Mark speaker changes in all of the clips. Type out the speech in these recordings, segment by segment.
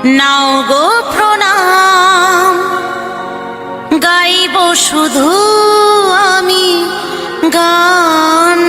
Speaker 1: নাও গো প্রণাম, গাইব শুধু আমি গান।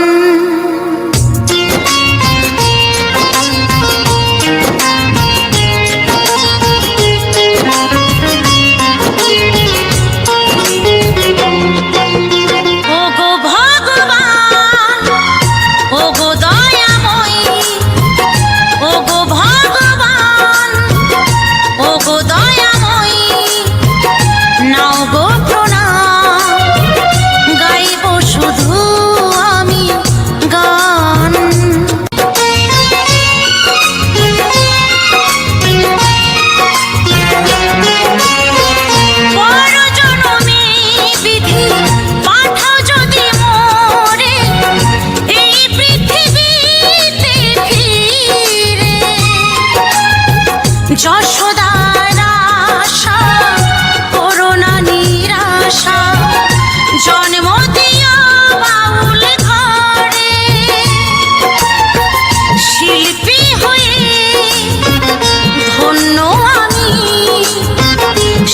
Speaker 1: যশোদার আশা করোনা নিরাশা, জন্ম দিও বাউল ঘরে। শিল্পী হয়ে ধন্য আমি,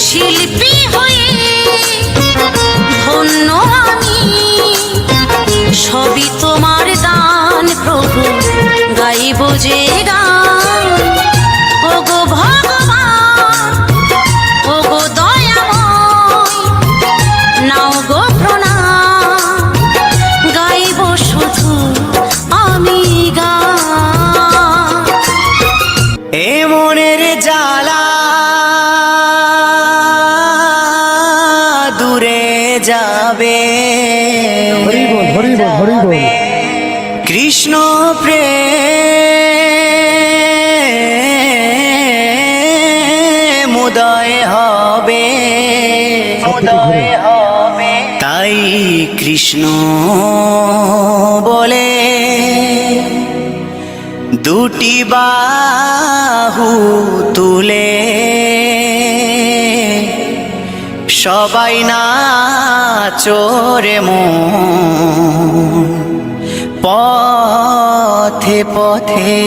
Speaker 1: শিল্পী হয়ে ধন্য আমি, সবই তোমার দান প্রভু, গাইব যে গান। ওগো ভগবান, ওগো দয়াময়, নাও গো প্রণাম, গাইব শুধু আমি গান।
Speaker 2: এ মনের জ্বালা দূরে যাবে, কৃষ্ণ প্রেম উদয় হবে, তাই কৃষ্ণ বলে দুটি বাহু তুলে সবাই নাচো রে মন পথে পথে।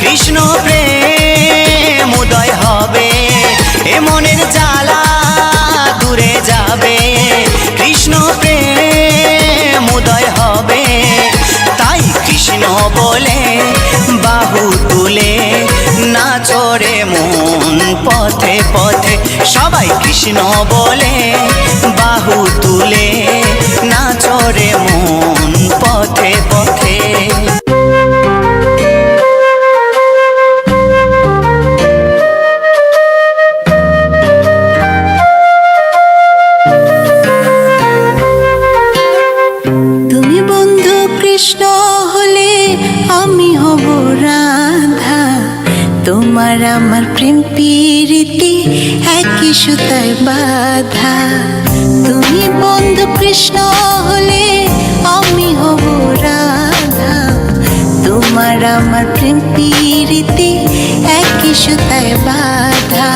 Speaker 2: কৃষ্ণ প্রেম উদয় হবে, এ মনের জ্বালা দূরে যাবে, কৃষ্ণ প্রেম উদয় হবে, তাই কৃষ্ণ বলে বাহু তুলে নাচো রে মন পথে পথে। সবাই কৃষ্ণ বলে বাহু তুলে নাচো রে মন পথে পথে।
Speaker 3: তোমার আমার প্রেম প্রীতি একই সুতায় বাঁধা। তুমি বন্ধু কৃষ্ণ হলে আমি হব রাধা। তোমার আমার প্রেম প্রীতি একই সুতায় বাঁধা।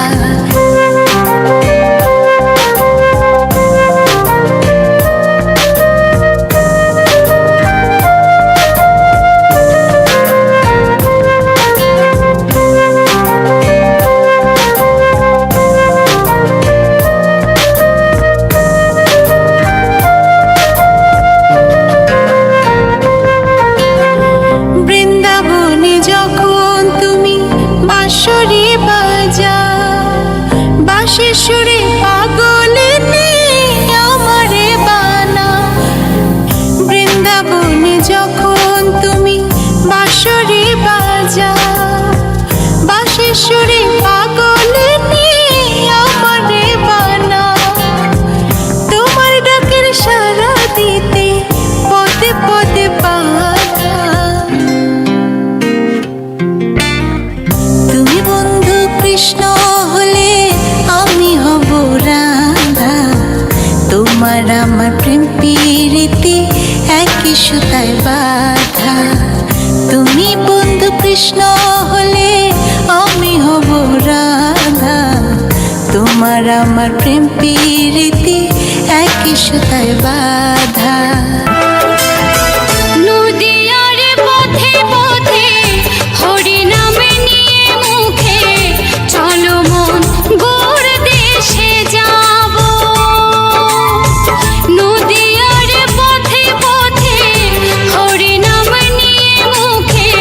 Speaker 3: সুরে পাগলে আমারে বানা। বৃন্দাবনে যখন তুমি বাঁশরি বাজাও, বাঁশির সুরে পাগলে আমার কৃষ্ণ হলে আমি হব রাধা, তোমার আমার প্রেম প্রীতি একই সুতায় বাঁধা।
Speaker 4: নদিয়ার পথে পথে হরি নাম নিয়ে মুখে, চলো মন গোর দেশে যাব। নদিয়ার পথে পথে হরি নাম নিয়ে মুখে,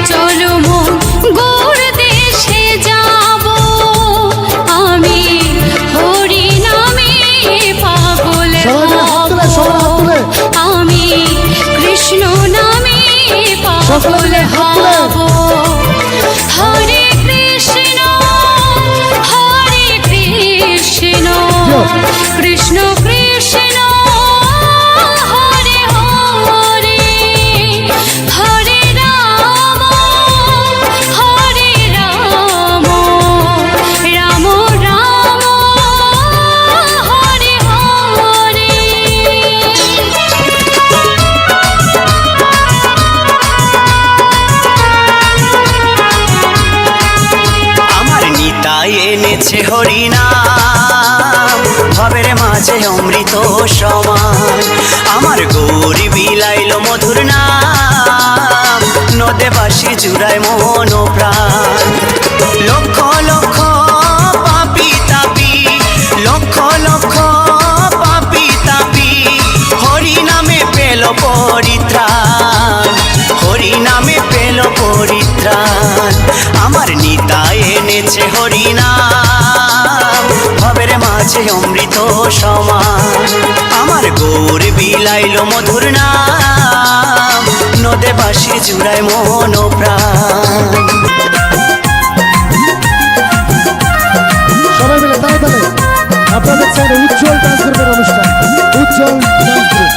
Speaker 4: চলো মন গোর দেশে যাব। আমি হরি নামে পাগল হব, আমি কৃষ্ণ নামে পাগল হব। হরে কৃষ্ণ কৃষ্ণ কৃষ্ণ হরে হরে, হরে রাম রাম রাম হরে হরে।
Speaker 2: আমার নিতাই এনেছে হরিনাম, ভবের মাঝে অমৃত সমান। আমার গৌরী বিলাইল মধুর নাম, নদে বাসি জুড়ায় মন ও প্রাণ। লক্ষ লক্ষ পাপি তাপি, লক্ষ লক্ষ পাপি তাপি, হরি নামে পেল পরিত্রাণ, হরি নামে পেল পরিত্রাণ। আমার নিতাই এনেছে হরিনাম, ভবের মাঝে অমৃত সমান। আমার গৌর বিলাইল মধুর নাম, নদে বাসি জুড়ায় মন ও প্রাণ।
Speaker 5: সবাই মিলে তালে তালে আপনাদের চাইলে উজ্জ্বল ডান্স গ্রুপের অনুষ্ঠান, উজ্জ্বল ডান্স গ্রুপ।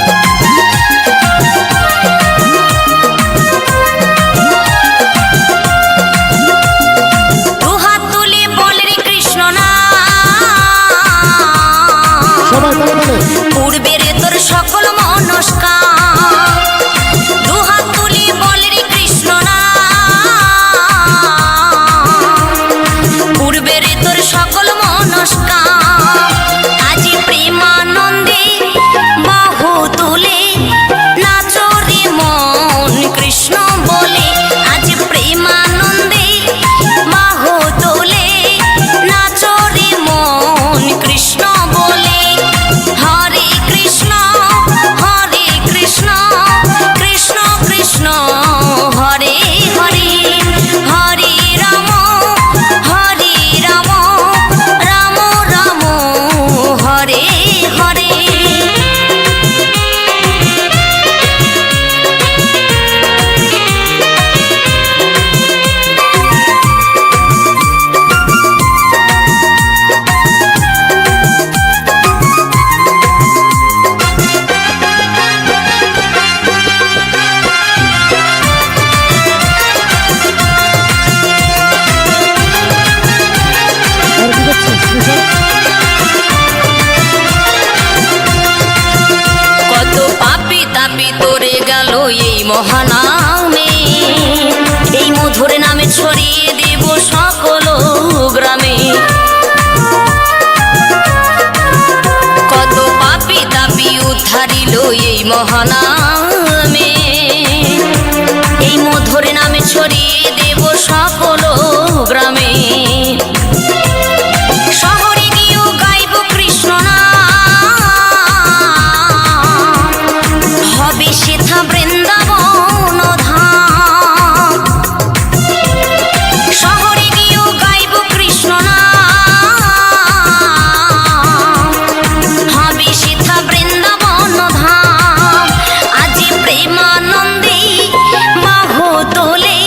Speaker 1: দুহাত তুলে বল রে কৃষ্ণ নাম,
Speaker 5: সবাই তালে তালে
Speaker 1: পূর্বের তোর সকল মনস্কার। দুহাত তুলে বল রে কৃষ্ণ নাম, পূর্বের তোর সকল মনস্কার। আজি প্রেমানন্দে বাহু তুলে নাচো রে মন কৃষ্ণ বলে। আজ প্রেমানন্দে বাহু তুলে নাচো রে মন কৃষ্ণ বলে। হরে কৃষ্ণ কৃষ্ণ কৃষ্ণ হরে হরে, হরে রাম রাম রাম হরে হরে।
Speaker 5: আর কি দেখছিস বিশাল?
Speaker 1: কত পাপি তাপি তোরে গেল এই মহানামে, এই মধুর নামে ছড়িয়ে দেব সকল গ্রামে। কত পাপি তাপি উদ্ধারিল এই মহানামে, এই মধুর নামে ছড়িয়ে দেব সকল গ্রামে। শহরে গিয়েও গাইব কৃষ্ণ নাম, হবে সেথা বৃন্দাবন ধাম। শহরে গিয়েও গাইব কৃষ্ণ নাম, হবে সেথা বৃন্দাবন ধাম। আজি প্রেমানন্দে বাহু তোলে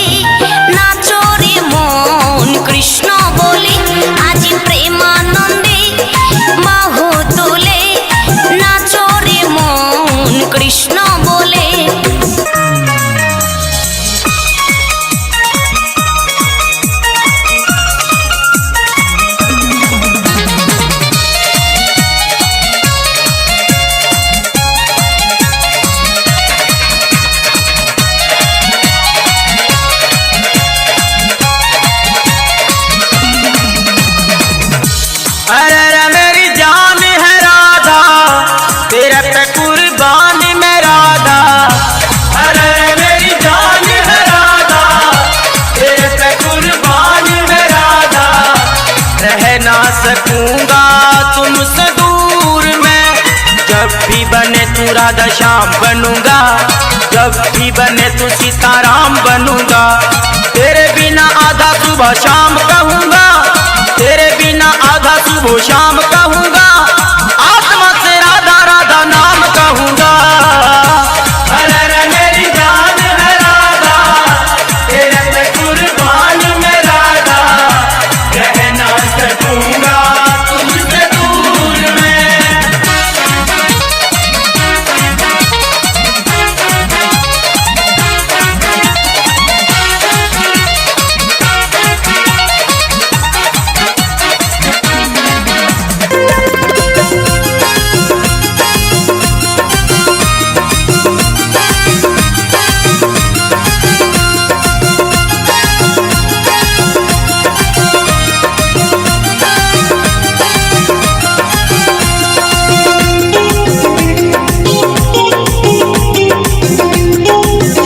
Speaker 6: राधा श्याम बनूंगा, जब भी बने तो सीताराम बनूंगा। तेरे बिना आधा सुबह शाम कहूँगा, तेरे बिना आधा सुबह शाम कहूँगा, आत्मा से राधा राधा नाम कहूँगा। अरे मेरी जान है राधा, तेरे पे कुर्बान मैं राधा, रह ना सकूंगा तुझसे दूर में।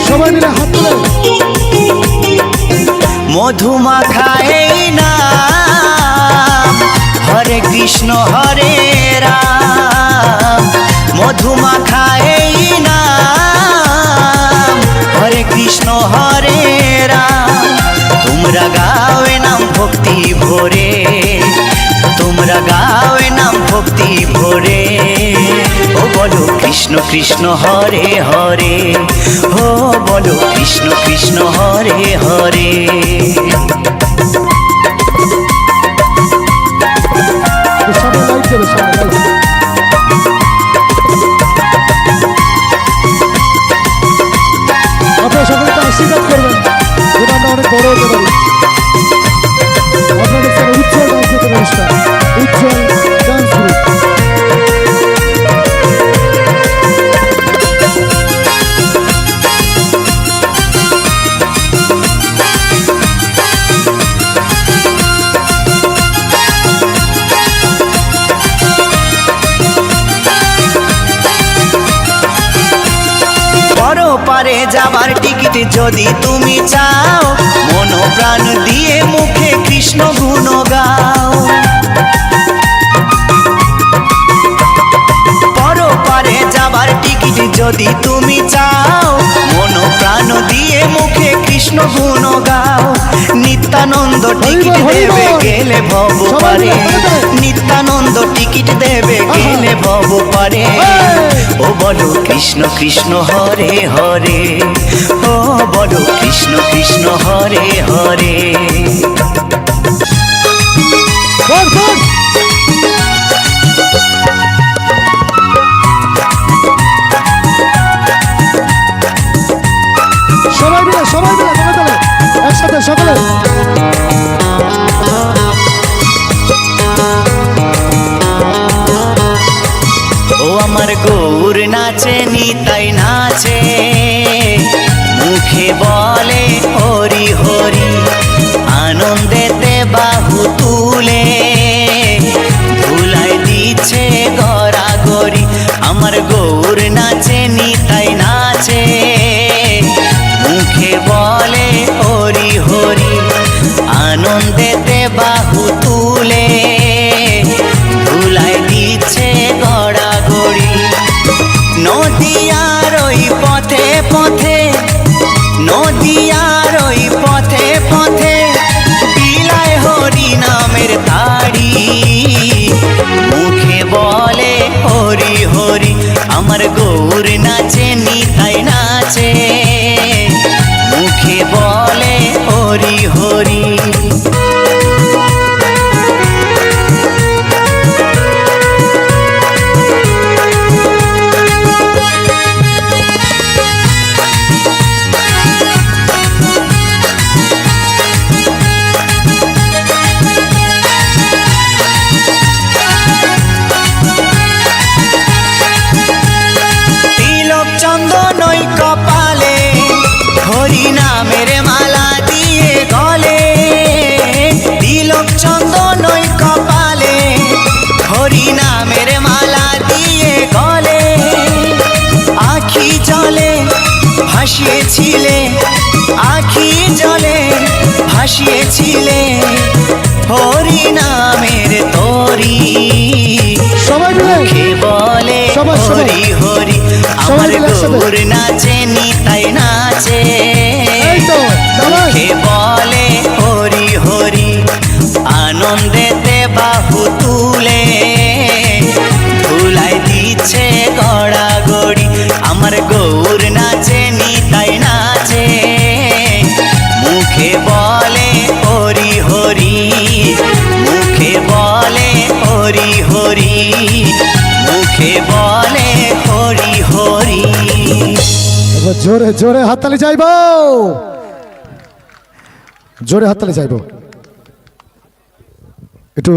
Speaker 5: সবাই মিলে হাত তুলে
Speaker 2: মধুমাখা এই নাম, হরে কৃষ্ণ হরে রাম। মধুমাখা এই নাম, হরে কৃষ্ণ হরে রাম। তোমরা গাওয়ে নাম ভক্তি ভরে, তোমরা গাওয়ে নাম ভক্তি ভরে। ও বলো কৃষ্ণ কৃষ্ণ হরে হরে, ও বলো কৃষ্ণ কৃষ্ণ হরে হরে।
Speaker 5: সবাই লাইক দেবে, সবাই লাইক দেবে। আপনারা সকলে তো আশীর্বাদ করবেন যেন আমরা অনেক বড় হতে পারি। আপনাদের স্যার উজ্জ্বল ডান্স গ্রুপের অনুষ্ঠান, উজ্জ্বল ডান্স গ্রুপ।
Speaker 2: পরপারে যাবার টিকিট যদি তুমি চাও, মন প্রাণ দিয়ে মুখে কৃষ্ণ গুণ গাও। পরপারে যাবার টিকিট যদি তুমি চাও, মন প্রাণ দিয়ে মুখে কৃষ্ণ গুণ গাও। নিত্যানন্দ টিকিট দেবে গেলে ভব পারে, নিত্যানন্দ টিকিট দেবে গেলে ভব পারে। ও বলো কৃষ্ণ কৃষ্ণ হরে হরে, ও বলো কৃষ্ণ কৃষ্ণ হরে হরে।
Speaker 5: বল, বল। সবাই মিলে তলে তলে একসাথে সকলে।
Speaker 2: ও আমার গৌর নাচে নিতাই নাচে, মুখে বলে হরি হরি, আনন্দেতে বাহু তুলে ধুলাই দিচ্ছে গড়াগড়ি। আমার গৌর নাচে নিতাই নাচে, মুখে বলে হরি হরি, আনন্দেতে বাহু তুলে ধুলাই দিচ্ছে গড়াগড়ি। নদিয়ার ওই পথে পথে, নদিয়ার ওই পথে পথে বিলায় হরি নামের তাড়ি, মুখে বলে হরি হরি। আমার গৌর নাচে নিতাই নাচে, মুখে বলে হরি হরি। তিলক চন্দন ওই কপালে, হরি নামের মালা দিয়ে গলে। তিলক চন্দন ওই কপালে, হরি নামের মালা দিয়ে গলে। আখি জলে ভাসিয়েছিলে, আখি জলে ভাসিয়েছিলে হরি নামের তরি।
Speaker 5: সবাই মিলে
Speaker 2: মুখে বলে
Speaker 5: সবাই, সবাই।
Speaker 2: হরি হরি, আমার
Speaker 5: মিলে একসাথে।
Speaker 2: গৌর নাচে নিতাই নাচে
Speaker 5: এই তো সবাই
Speaker 2: মুখে বলে হরি হরি আনন্দেতে বাহু তুলে ধুলাই দিচ্ছে গড়াগড়ি আমার গৌর নাচে নিতাই নাচে মুখে বলে হরি হরি মুখে বলে হরি হরি মুখে বলে হরি হরি
Speaker 5: এবার জোরে জোরে হাততালি চাইব, জোরে হাততালি চাইব একটু।